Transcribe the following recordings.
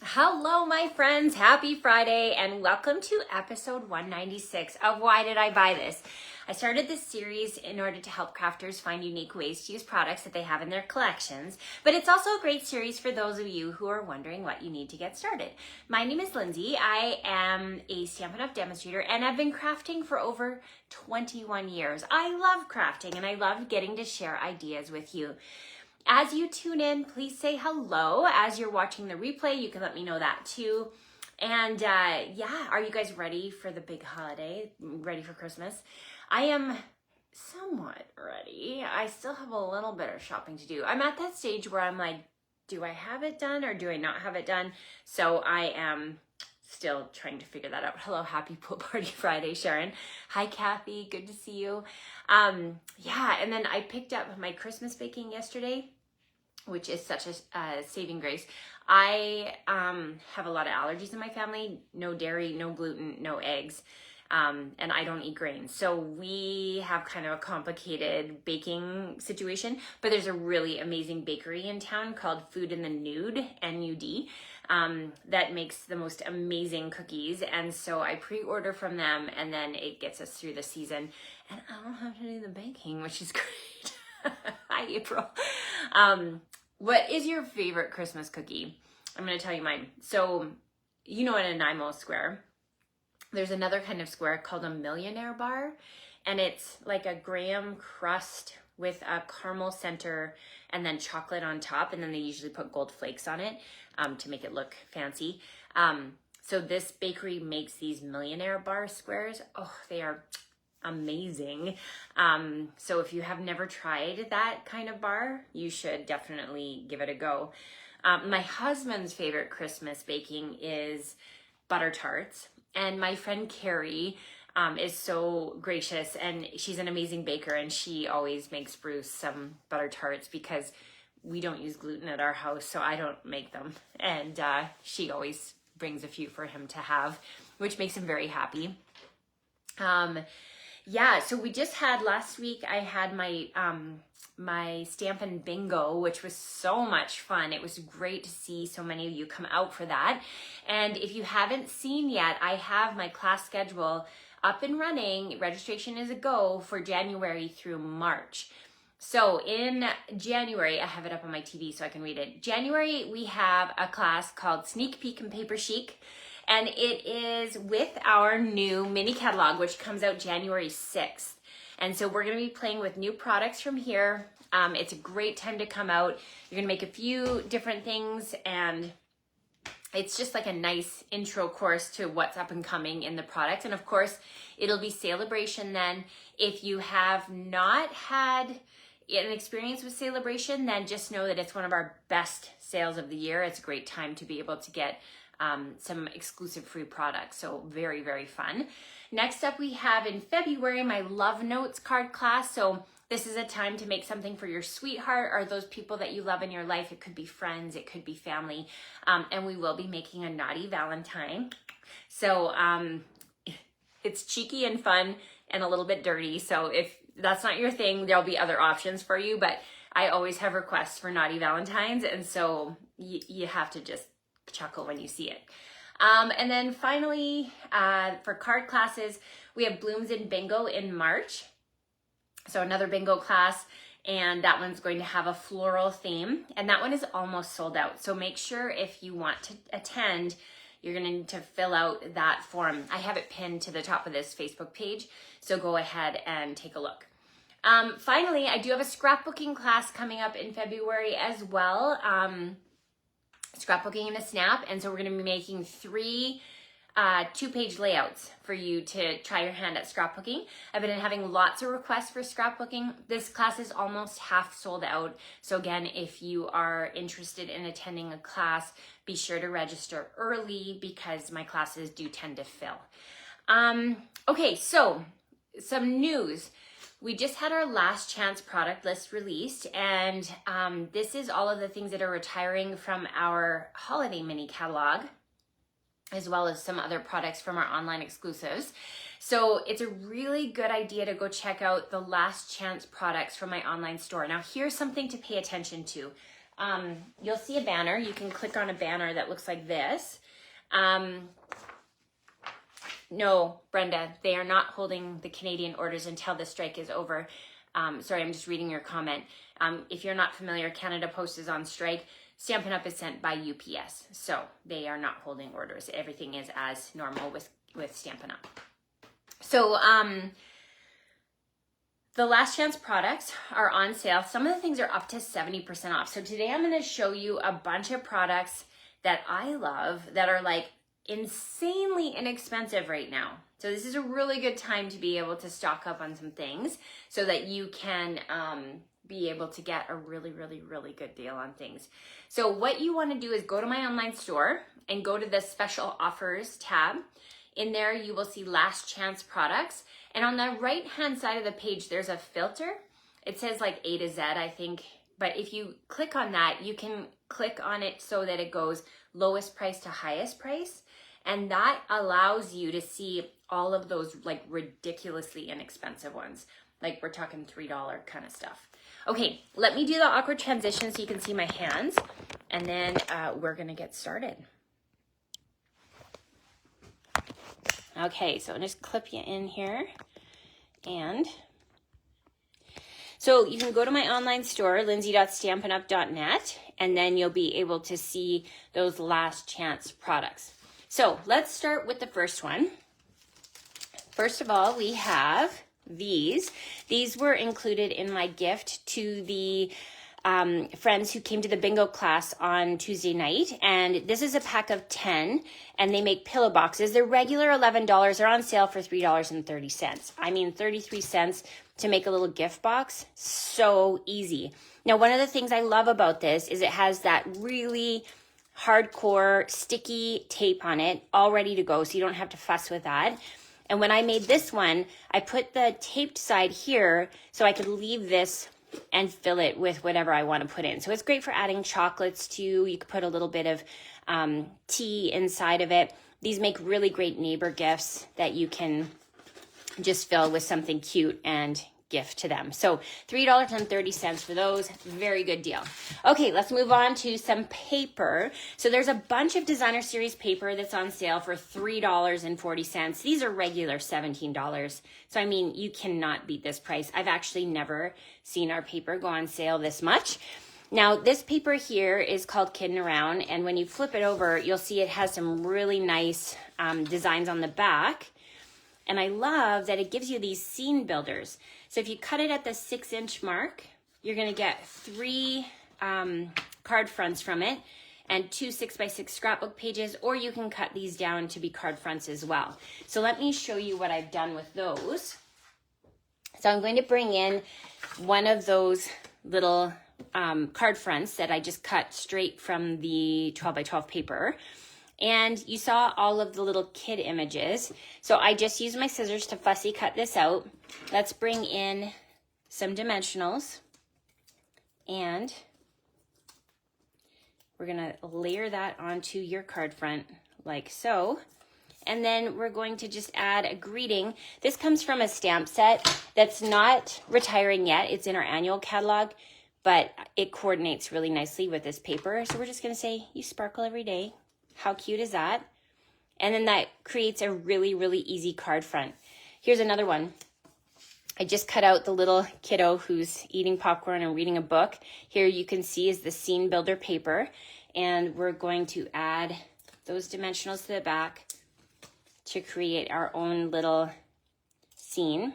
Hello, my friends. Happy Friday, and welcome to episode 196 of Why Did I Buy This? I started this series in order to help crafters find unique ways to use products that they have in their collections, but it's also a great series for those of you who are wondering what you need to get started. My name is Lindsay. I am a Stampin Up demonstrator, and I've been crafting for over 21 years. I love crafting, and I love getting to share ideas with you. As you tune in, please say hello. As you're watching the replay, you can let me know that too. And yeah, are you guys ready for the big holiday? Ready for Christmas? I am somewhat ready. I still have a little bit of shopping to do. I'm at that stage where I'm like, do I have it done or do I not have it done? So I am still trying to figure that out. Hello, happy Pool Party Friday, Sharon. Hi, Kathy, good to see you. Yeah, and then I picked up my Christmas baking yesterday, which is such a saving grace. I have a lot of allergies in my family, no dairy, no gluten, no eggs, and I don't eat grains. So we have kind of a complicated baking situation, but there's a really amazing bakery in town called Food in the Nude, N-U-D, that makes the most amazing cookies. And so I pre-order from them, and then it gets us through the season, and I don't have to do the baking, which is great. Hi, April. What is your favorite Christmas cookie? I'm going to tell you mine. So, you know, in a Nanaimo square, there's another kind of square called a millionaire bar, and it's like a graham crust with a caramel center and then chocolate on top, and then they usually put gold flakes on it to make it look fancy. So this bakery makes these millionaire bar squares. Oh, they are amazing. So if you have never tried that kind of bar, you should definitely give it a go. My husband's favorite Christmas baking is butter tarts, and my friend Carrie is so gracious, and she's an amazing baker, and she always makes Bruce some butter tarts because we don't use gluten at our house, so I don't make them, and she always brings a few for him to have, which makes him very happy. Yeah, so we just had, last week I had my my Stampin' Bingo, which was so much fun. It was great to see so many of you come out for that. And if you haven't seen yet, I have my class schedule up and running. Registration is a go for January through March. So in January, I have it up on my TV so I can read it. January, we have a class called Sneak Peek and Paper Chic. And it is with our new mini catalog, which comes out January 6th. And so we're going to be playing with new products from here. It's a great time to come out. You're going to make a few different things, and it's just like a nice intro course to what's up and coming in the product. And of course, it'll be Celebration then. If you have not had an experience with Celebration, then just know that it's one of our best sales of the year. It's a great time to be able to get some exclusive free products. So very, very fun. Next up, we have in February, my Love Notes card class. So this is a time to make something for your sweetheart or those people that you love in your life. It could be friends, it could be family. And we will be making a naughty Valentine. So it's cheeky and fun and a little bit dirty. So if that's not your thing, there'll be other options for you. But I always have requests for naughty Valentines. And so you have to just chuckle when you see it. And then finally, for card classes, we have Blooms in Bingo in March. So another bingo class, and that one's going to have a floral theme, and that one is almost sold out. So make sure if you want to attend, you're going to need to fill out that form. I have it pinned to the top of this Facebook page, so go ahead and take a look. Finally, I do have a scrapbooking class coming up in February as well. Scrapbooking in a Snap, and so we're going to be making 3 2-page layouts for you to try your hand at scrapbooking. I've been having lots of requests for scrapbooking. This class is almost half sold out, so again, if you are interested in attending a class, be sure to register early because my classes do tend to fill. Okay, so some news. We just had our last chance product list released, and this is all of the things that are retiring from our holiday mini catalog, as well as some other products from our online exclusives. So it's a really good idea to go check out the last chance products from my online store. Now here's something to pay attention to. you'll see a banner. You can click on a banner that looks like this. No, Brenda, they are not holding the Canadian orders until the strike is over. Sorry, I'm just reading your comment. If you're not familiar, Canada Post is on strike. Stampin' Up is sent by UPS, so they are not holding orders. Everything is as normal with Stampin' Up. So the last chance products are on sale. Some of the things are up to 70% off. So today I'm going to show you a bunch of products that I love that are like insanely inexpensive right now. So this is a really good time to be able to stock up on some things so that you can be able to get a really, really, really good deal on things. So what you want to do is go to my online store and go to the special offers tab. In there, you will see last chance products. And on the right-hand side of the page, there's a filter. It says like A to Z, I think. But if you click on that, you can click on it so that it goes lowest price to highest price. And that allows you to see all of those like ridiculously inexpensive ones. Like we're talking $3 kind of stuff. Okay, let me do the awkward transition so you can see my hands. And then we're gonna get started. Okay, so I'll just clip you in here. And so you can go to my online store, lindsay.stampinup.net, and then you'll be able to see those last chance products. So let's start with the first one. First of all, we have these. These were included in my gift to the friends who came to the bingo class on Tuesday night. And this is a pack of 10, and they make pillow boxes. They're regular $11. They're on sale for $3.30. I mean, 33 cents to make a little gift box. So easy. Now, one of the things I love about this is it has that really hardcore sticky tape on it, all ready to go, so you don't have to fuss with that. And when I made this one, I put the taped side here so I could leave this and fill it with whatever I want to put in. So it's great for adding chocolates too. You could put a little bit of tea inside of it. These make really great neighbor gifts that you can just fill with something cute and gift to them. So $3.30 for those. Very good deal. Okay, let's move on to some paper. So there's a bunch of designer series paper that's on sale for $3.40. These are regular $17. So I mean, you cannot beat this price. I've actually never seen our paper go on sale this much. Now, this paper here is called Kiddin' Around, and when you flip it over, you'll see it has some really nice designs on the back. And I love that it gives you these scene builders. So if you cut it at the 6-inch mark, you're gonna get 3 card fronts from it and 2 6x6 scrapbook pages, or you can cut these down to be card fronts as well. So let me show you what I've done with those. So I'm going to bring in one of those little card fronts that I just cut straight from the 12x12 paper. And you saw all of the little kid images. So I just used my scissors to fussy cut this out. Let's bring in some dimensionals. And we're gonna layer that onto your card front like so. And then we're going to just add a greeting. This comes from a stamp set that's not retiring yet. It's in our annual catalog, but it coordinates really nicely with this paper. So we're just gonna say, you sparkle every day. How cute is that? And then that creates a really, really easy card front. Here's another one. I just cut out the little kiddo who's eating popcorn and reading a book. Here you can see is the scene builder paper. And we're going to add those dimensionals to the back to create our own little scene.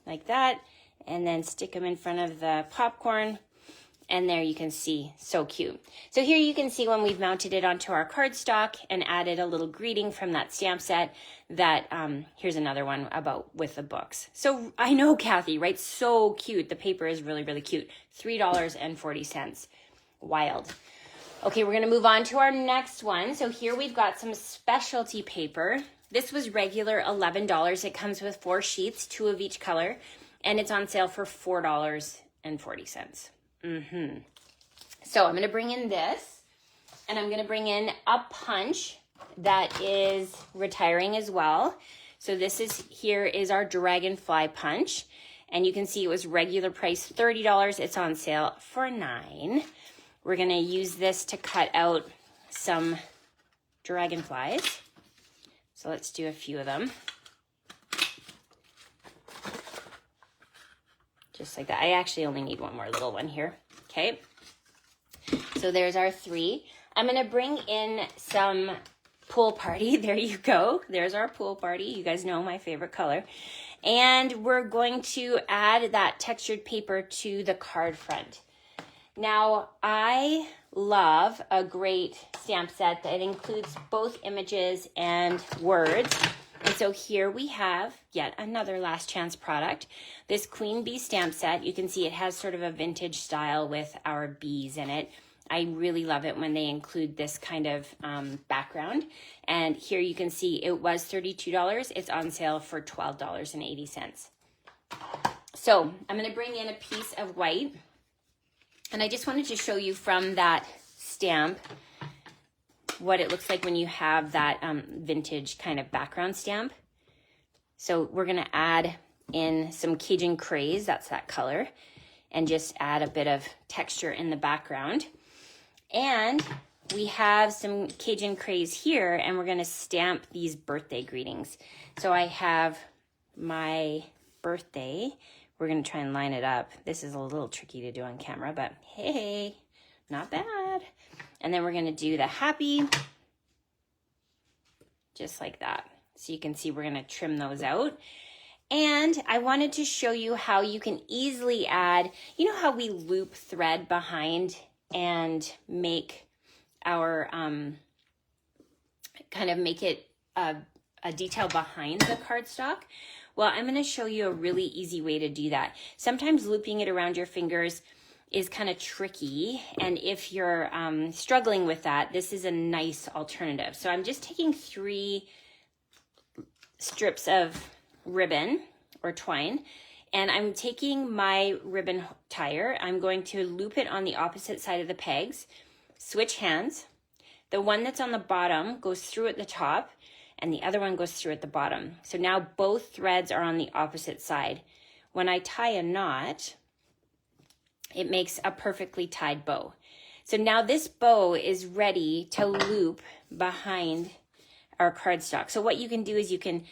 Like that. And then stick them in front of the popcorn. And there you can see, so cute. So here you can see when we've mounted it onto our cardstock and added a little greeting from that stamp set that, here's another one about with the books. So I know, Kathy, right? So cute. The paper is really, really cute. $3.40. Wild. Okay, we're gonna move on to our next one. So here we've got some specialty paper. This was regular $11. It comes with 4 sheets, 2 of each color, and it's on sale for $4.40. So I'm going to bring in this, and I'm going to bring in a punch that is retiring as well. So this is, here is our dragonfly punch, And you can see it was regular price $30. It's on sale for $9. We're gonna use this to cut out some dragonflies. So let's do a few of them. Just like that. I actually only need one more little one here. Okay. So there's our 3. I'm gonna bring in some Pool Party. There you go. There's our Pool Party. You guys know my favorite color. And we're going to add that textured paper to the card front. Now, I love a great stamp set that includes both images and words. And so here we have yet another Last Chance product. This Queen Bee stamp set. You can see it has sort of a vintage style with our bees in it. I really love it when they include this kind of background. And here you can see it was $32. It's on sale for $12.80. So I'm going to bring in a piece of white. And I just wanted to show you from that stamp what it looks like when you have that vintage kind of background stamp. So we're going to add in some Cajun Craze, that's that color, and just add a bit of texture in the background. And we have some Cajun Craze here, and we're going to stamp these birthday greetings. So I have my birthday. We're going to try and line it up. This is a little tricky to do on camera, but hey, not bad. And then we're going to do the happy, just like that. So you can see we're going to trim those out. And I wanted to show you how you can easily add, you know how we loop thread behind and make our, kind of make it a detail behind the cardstock? Well, I'm going to show you a really easy way to do that. Sometimes looping it around your fingers is kind of tricky, and if you're struggling with that, this is a nice alternative. So I'm just taking 3 strips of ribbon or twine, and I'm taking my ribbon tire. I'm going to loop it on the opposite side of the pegs, switch hands. The one that's on the bottom goes through at the top, and the other one goes through at the bottom. So now both threads are on the opposite side. When I tie a knot, it makes a perfectly tied bow. So now this bow is ready to loop behind our cardstock. So what you can do is you can,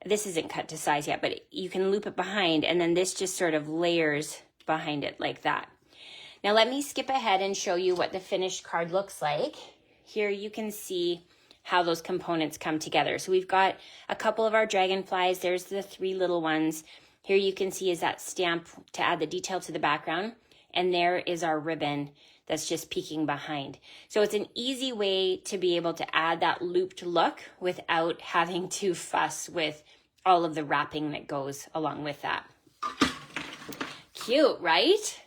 this isn't cut to size yet, but you can loop it behind, and then this just sort of layers behind it like that. Now let me skip ahead and show you what the finished card looks like. Here you can see how those components come together. So we've got a couple of our dragonflies. There's the 3 little ones. Here you can see is that stamp to add the detail to the background. And there is our ribbon that's just peeking behind. So it's an easy way to be able to add that looped look without having to fuss with all of the wrapping that goes along with that. Cute, right?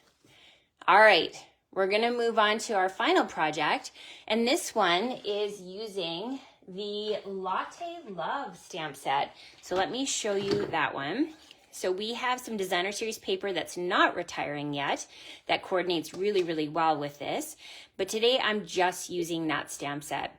All right, we're gonna move on to our final project. And this one is using the Latte Love stamp set. So let me show you that one. So we have some designer series paper that's not retiring yet that coordinates really, really well with this. But today I'm just using that stamp set.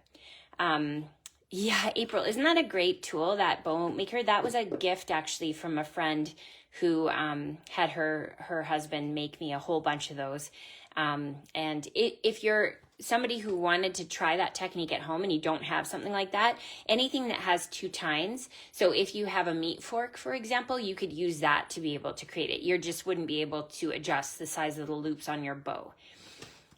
Yeah, April, isn't that a great tool, that bow maker? That was a gift actually from a friend who had her husband make me a whole bunch of those. And if you're somebody who wanted to try that technique at home and you don't have something like that, anything that has 2 tines. So if you have a meat fork, for example, you could use that to be able to create it. You just wouldn't be able to adjust the size of the loops on your bow.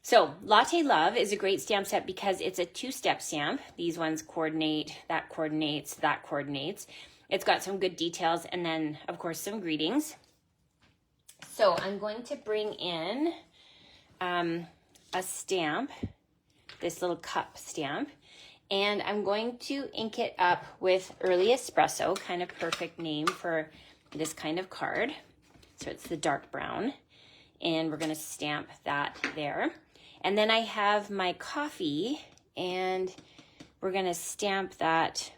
So Latte Love is a great stamp set because it's a 2-step stamp. These ones coordinate, that coordinates, that coordinates. It's got some good details and then of course some greetings. So I'm going to bring in a stamp, this little cup stamp, and I'm going to ink it up with Early Espresso, kind of perfect name for this kind of card. So it's the dark brown, and we're going to stamp that there. And then I have my coffee, and we're going to stamp that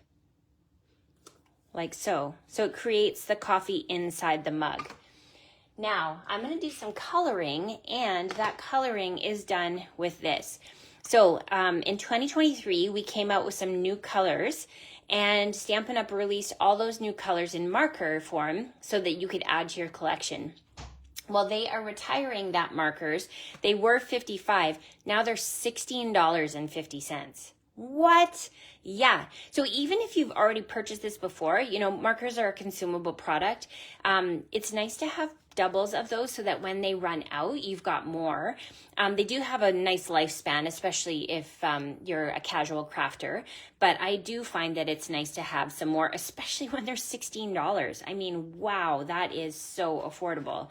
like so. So it creates the coffee inside the mug. Now, I'm going to do some coloring, and that coloring is done with this. So in 2023, we came out with some new colors, And Stampin' Up! Released all those new colors in marker form so that you could add to your collection. Well, they are retiring that markers. They were $55. Now they're $16.50. What? Yeah. So even if you've already purchased this before, you know, markers are a consumable product. It's nice to have doubles of those so that when they run out, you've got more. They do have a nice lifespan, especially if you're a casual crafter. But I do find that it's nice to have some more, especially when they're $16. I mean, wow, that is so affordable.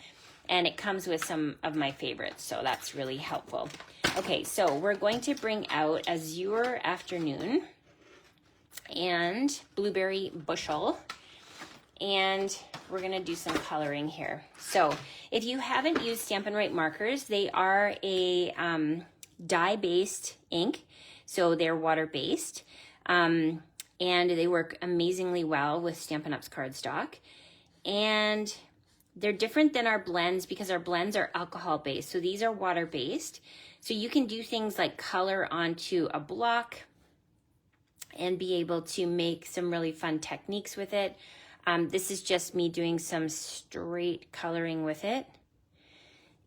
And it comes with some of my favorites, so that's really helpful. Okay, so we're going to bring out Azure Afternoon and Blueberry Bushel, and we're gonna do some coloring here. So if you haven't used Stampin' Write markers, they are a dye-based ink, so they're water-based, and they work amazingly well with Stampin' Up's cardstock. And they're different than our blends because our blends are alcohol-based. So these are water-based. So you can do things like color onto a block and be able to make some really fun techniques with it. This is just me doing some straight coloring with it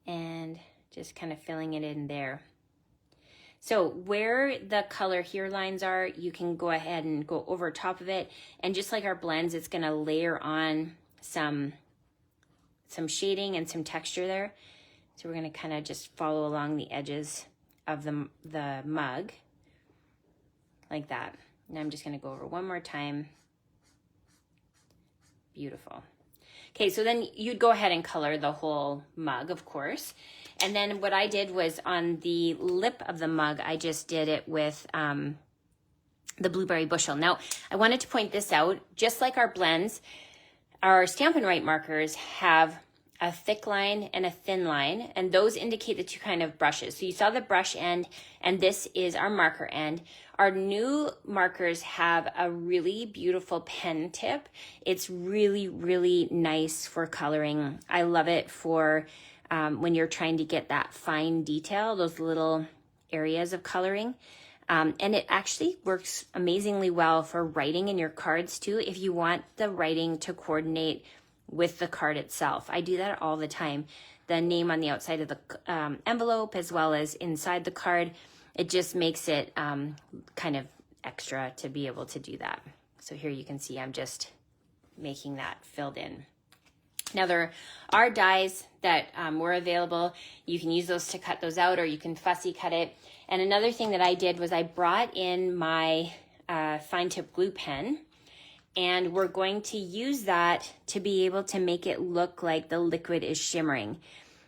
and just kind of filling it in there. So where the color here lines are, you can go ahead and go over top of it. And just like our blends, it's gonna layer on some shading and some texture there. So we're gonna kind of just follow along the edges of the mug like that. And I'm just gonna go over one more time. Beautiful. Okay, so then you'd go ahead and color the whole mug, of course. And then what I did was on the lip of the mug, I just did it with the Blueberry Bushel. Now, I wanted to point this out, just like our blends, our Stampin' Write markers have a thick line and a thin line, and those indicate the two kind of brushes. So you saw the brush end, and this is our marker end. Our new markers have a really beautiful pen tip. It's really, really nice for coloring. I love it for when you're trying to get that fine detail, those little areas of coloring. And it actually works amazingly well for writing in your cards too, if you want the writing to coordinate with the card itself. I do that all the time. The name on the outside of the envelope as well as inside the card, it just makes it kind of extra to be able to do that. So here you can see I'm just making that filled in. Now there are dies that were available. You can use those to cut those out, or you can fussy cut it. And another thing that I did was I brought in my fine tip glue pen, and we're going to use that to be able to make it look like the liquid is shimmering.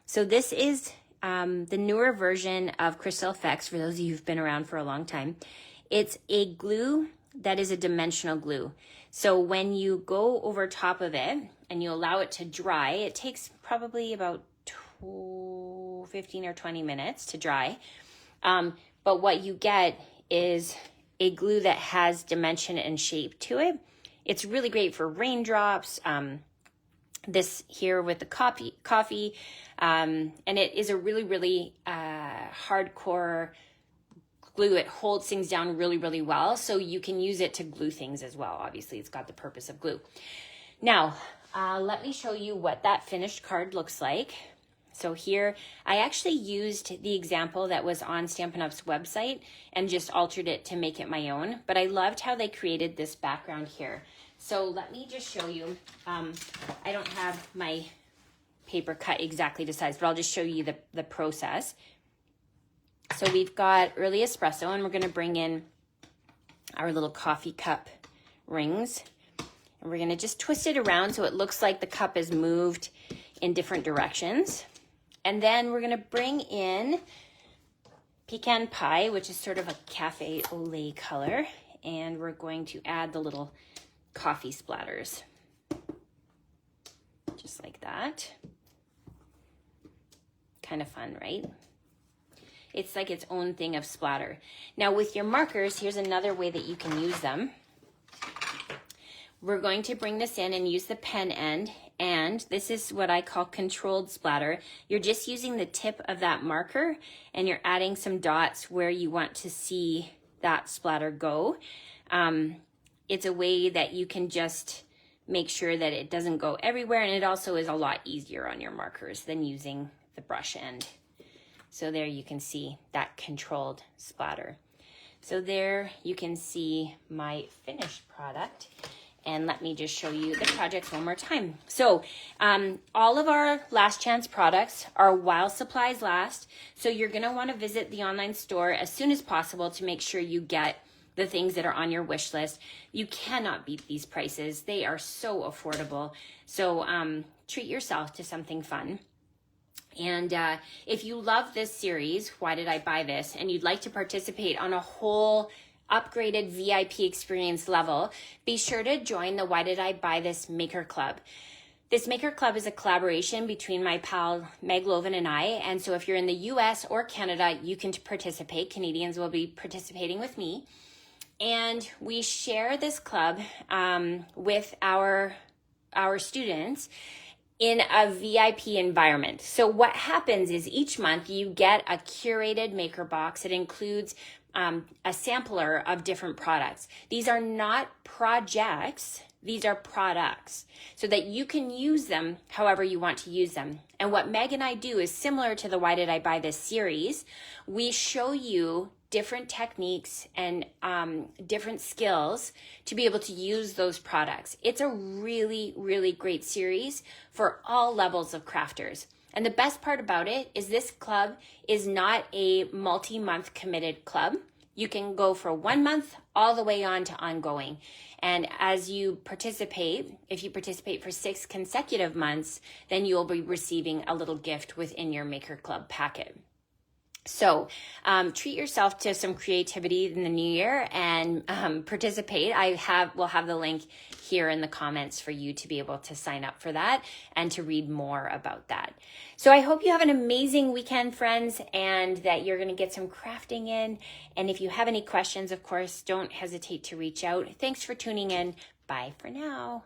So this is the newer version of Crystal Effects, for those of you who've been around for a long time. It's a glue that is a dimensional glue. So when you go over top of it and you allow it to dry, it takes probably about 15 or 20 minutes to dry. But what you get is a glue that has dimension and shape to it. It's really great for raindrops. This here with the coffee, and it is a really, really hardcore glue. It holds things down really, really well, so you can use it to glue things as well. Obviously, it's got the purpose of glue. Now, let me show you what that finished card looks like. So here, I actually used the example that was on Stampin' Up's website and just altered it to make it my own, but I loved how they created this background here. So let me just show you. I don't have my paper cut exactly to size, but I'll just show you the process. So we've got early espresso, and we're gonna bring in our little coffee cup rings, and we're gonna just twist it around so it looks like the cup is moved in different directions. And then we're gonna bring in pecan pie, which is sort of a cafe au lait color, and we're going to add the little coffee splatters, just like that. Kind of fun, right? It's like its own thing of splatter. Now with your markers, here's another way that you can use them. We're going to bring this in and use the pen end, and this is what I call controlled splatter. You're just using the tip of that marker and you're adding some dots where you want to see that splatter go. it's a way that you can just make sure that it doesn't go everywhere, and it also is a lot easier on your markers than using the brush end. So there you can see that controlled splatter. So there you can see my finished product. And let me just show you the projects one more time. So all of our last chance products are while supplies last. So you're gonna wanna visit the online store as soon as possible to make sure you get the things that are on your wish list. You cannot beat these prices. They are so affordable. So treat yourself to something fun. And if you love this series, Why Did I Buy This? And you'd like to participate on a whole upgraded VIP experience level, be sure to join the Why Did I Buy This Maker Club. This Maker Club is a collaboration between my pal Meg Loven and I. And so if you're in the US or Canada, you can participate. Canadians will be participating with me. And we share this club with our students in a VIP environment. So what happens is each month you get a curated maker box. It includes a sampler of different products. These are not projects, these are products, so that you can use them however you want to use them. And what Meg and I do is similar to the Why Did I Buy This series. We show you different techniques and different skills to be able to use those products. It's a really, really great series for all levels of crafters. And the best part about it is this club is not a multi-month committed club. You can go for 1 month all the way on to ongoing. And as you participate, if you participate for 6 consecutive months, then you'll be receiving a little gift within your Maker Club packet. So treat yourself to some creativity in the new year and participate. We'll have the link here in the comments for you to be able to sign up for that and to read more about that. So I hope you have an amazing weekend, friends, and that you're going to get some crafting in. And if you have any questions, of course, don't hesitate to reach out. Thanks for tuning in. Bye for now.